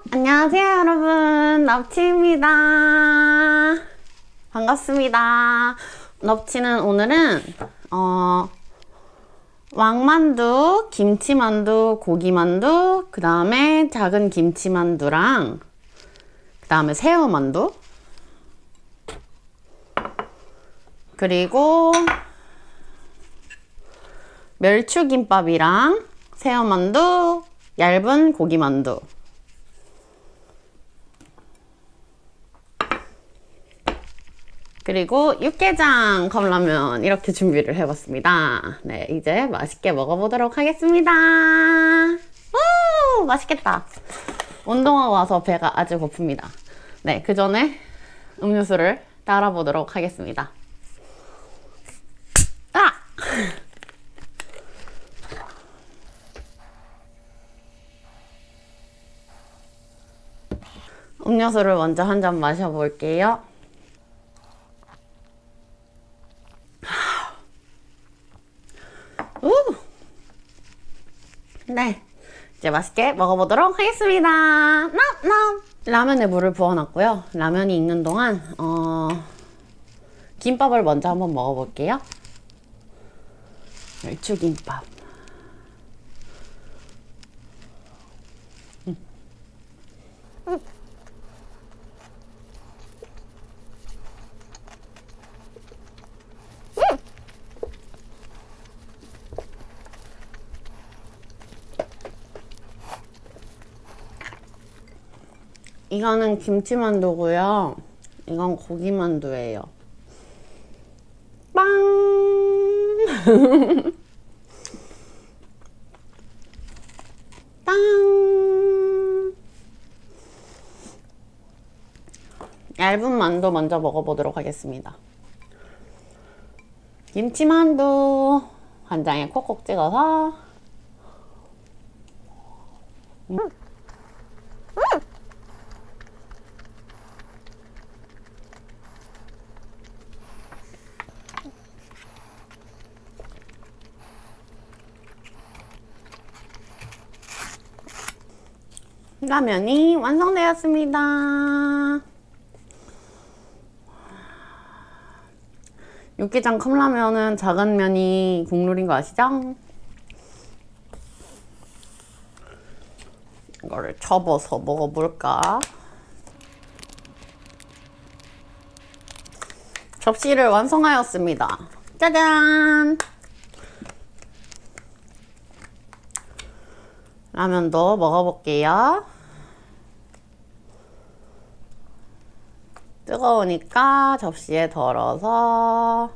안녕하세요 여러분, 넙치입니다. 반갑습니다. 넙치는 오늘은 왕만두, 김치만두, 고기만두, 그 다음에 작은 김치만두랑 그 다음에 새우만두, 그리고 멸치김밥이랑 새우만두, 얇은 고기만두, 그리고 육개장 컵라면 이렇게 준비를 해봤습니다. 네, 이제 맛있게 먹어보도록 하겠습니다. 오, 맛있겠다. 운동하고 와서 배가 아주 고픕니다. 네, 그 전에 음료수를 따라보도록 하겠습니다. 아! 음료수를 먼저 한 잔 마셔볼게요. 네, 이제 맛있게 먹어보도록 하겠습니다. 라면에 물을 부어놨고요. 라면이 익는 동안 김밥을 먼저 한번 먹어볼게요. 멸치김밥. 이거는 김치만두고요. 이건 고기만두예요. 빵! 빵! 얇은 만두 먼저 먹어보도록 하겠습니다. 김치만두 간장에 콕콕 찍어서 라면이 완성되었습니다. 육개장 컵라면은 작은 면이 국룰인 거 아시죠? 이거를 접어서 먹어볼까? 접시를 완성하였습니다. 짜잔! 라면도 먹어볼게요. 뜨거우니까 접시에 덜어서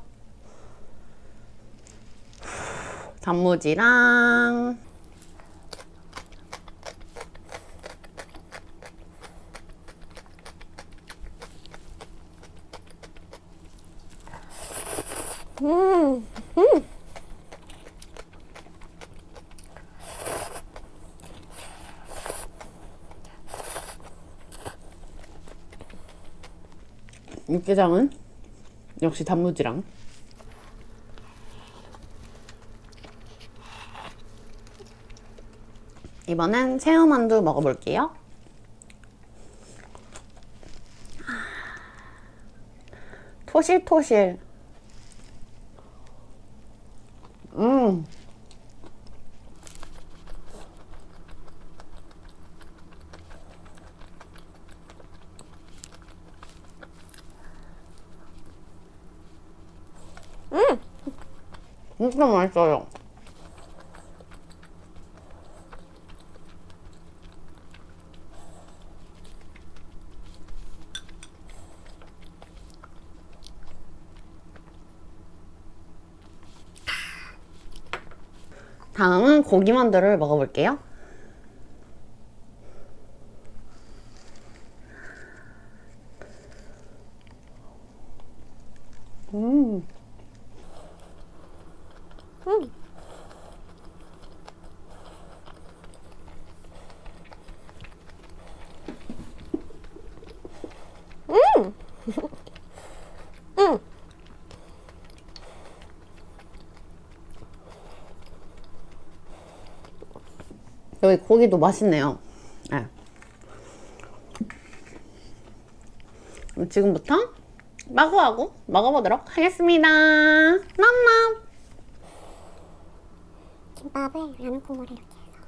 단무지랑 육개장은 역시 단무지랑 이번엔 새우만두 먹어볼게요. 토실토실. 진짜 맛있어요. 다음은 고기만두를 먹어볼게요. 여기 고기도 맛있네요. 네. 그럼 지금부터 마구하고 먹어보도록 하겠습니다. 냠냠. 김밥을 라면 국물에 이렇게 해서.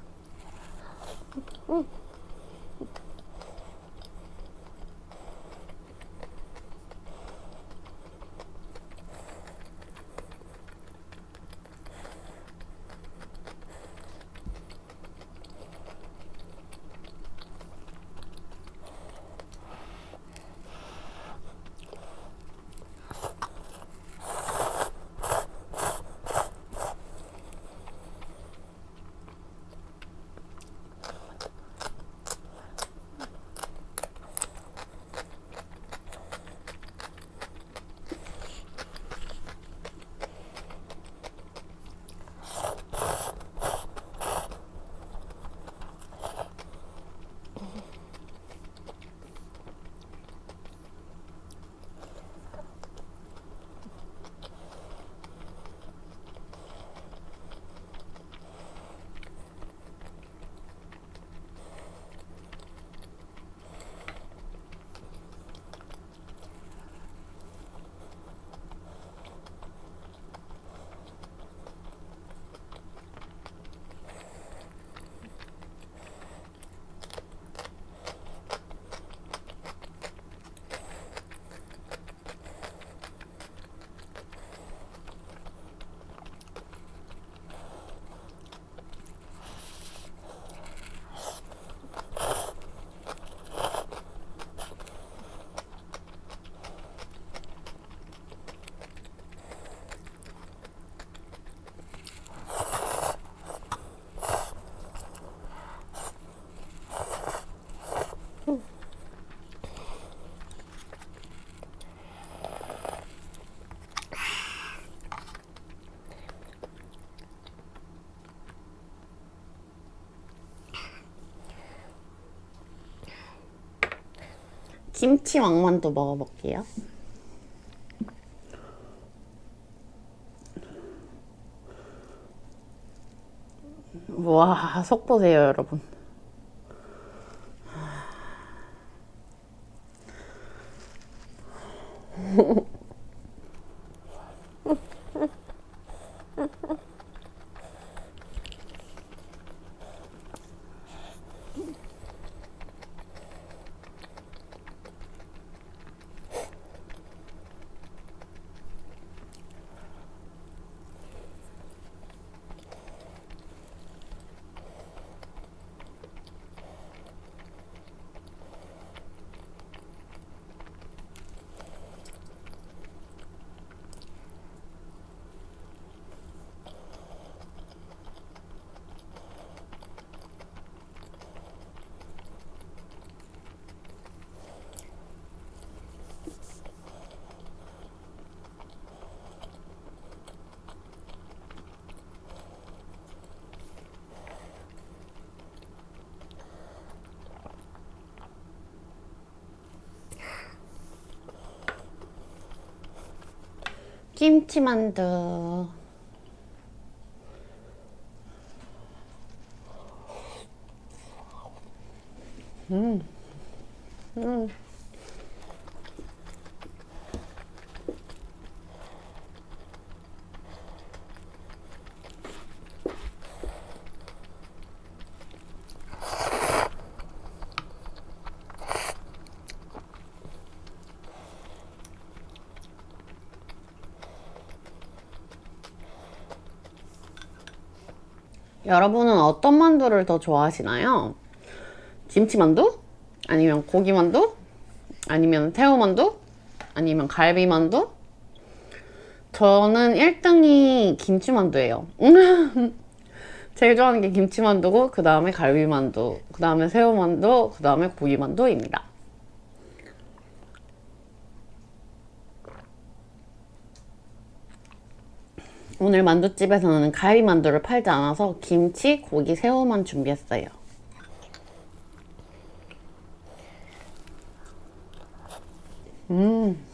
김치 왕만두 먹어볼게요. 와, 속 보세요, 여러분. 김치만두. 음. 여러분은 어떤 만두를 더 좋아하시나요? 김치만두? 아니면 고기만두? 아니면 새우만두? 아니면 갈비만두? 저는 1등이 김치만두예요. 제일 좋아하는 게 김치만두고, 그 다음에 갈비만두, 그 다음에 새우만두, 그 다음에 고기만두입니다. 오늘 만두집에서는 갈비만두를 팔지 않아서 김치, 고기, 새우만 준비했어요. 음.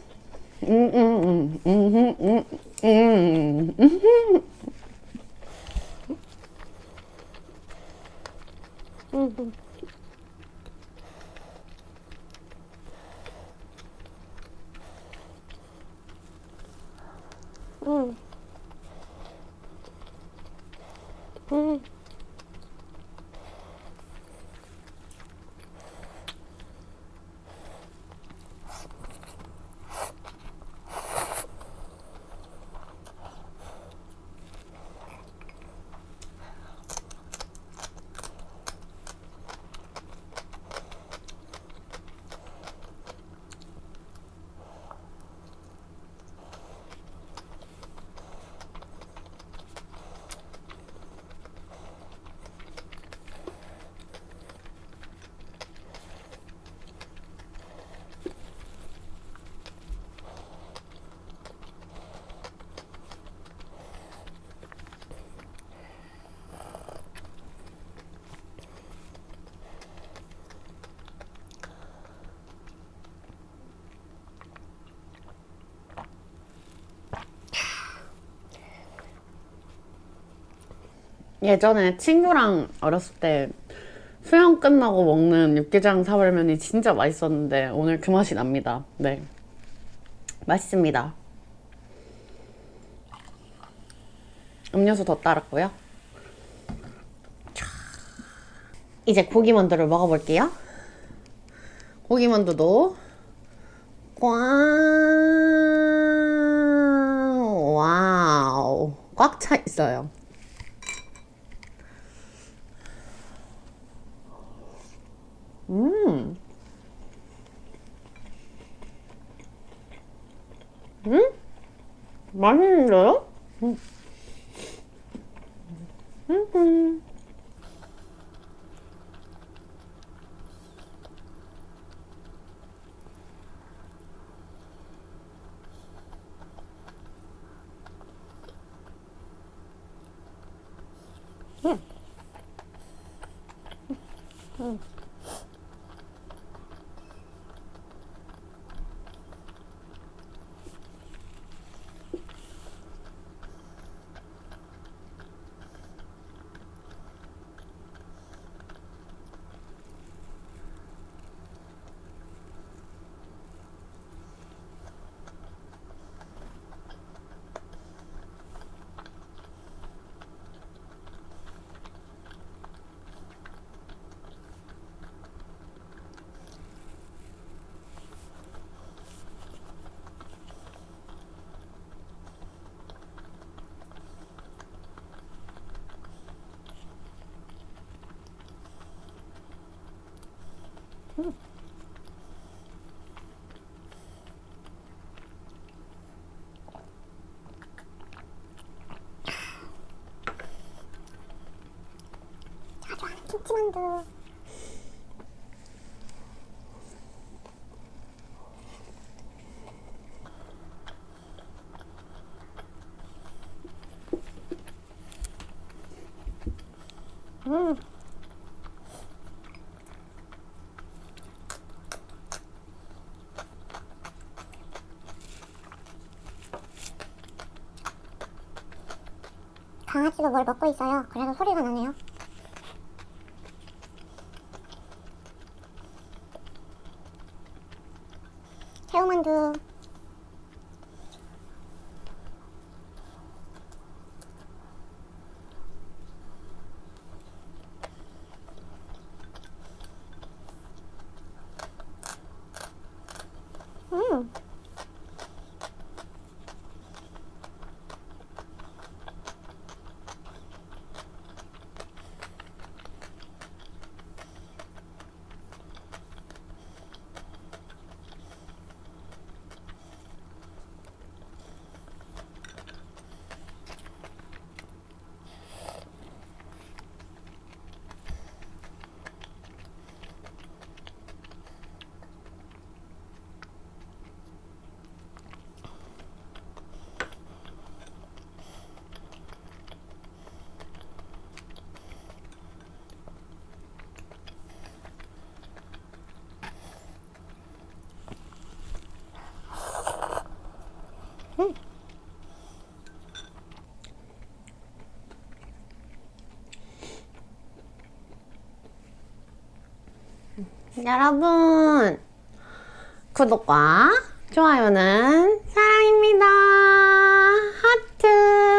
예전에 친구랑 어렸을 때 수영 끝나고 먹는 육개장 사발면이 진짜 맛있었는데 오늘 그 맛이 납니다. 네, 맛있습니다. 음료수 더 따랐고요. 이제 고기만두를 먹어볼게요. 고기만두도 꽝! 와우, 꽉 차 있어요. 음, 맛있는데요? 김치만두. 강아지도 뭘 먹고 있어요. 그래서 소리가 나네요. 새우만두. 음. 여러분, 구독과 좋아요는 사랑입니다. 하트.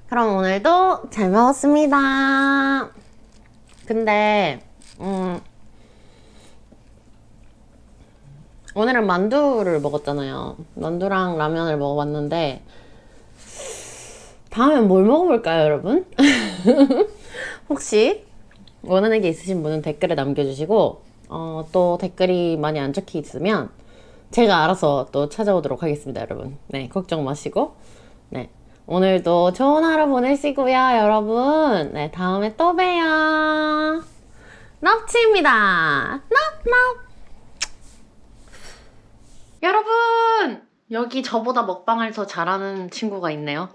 그럼 오늘도 잘 먹었습니다. 근데 오늘은 만두를 먹었잖아요. 만두랑 라면을 먹어봤는데 다음엔 뭘 먹어볼까요, 여러분? 혹시 원하는 게 있으신 분은 댓글에 남겨주시고 또 댓글이 많이 안 적혀 있으면 제가 알아서 또 찾아오도록 하겠습니다, 여러분. 네, 걱정 마시고. 네, 오늘도 좋은 하루 보내시고요, 여러분. 네, 다음에 또 봬요. 넙치입니다. 넙넙. 여러분! 여기 저보다 먹방을 더 잘하는 친구가 있네요.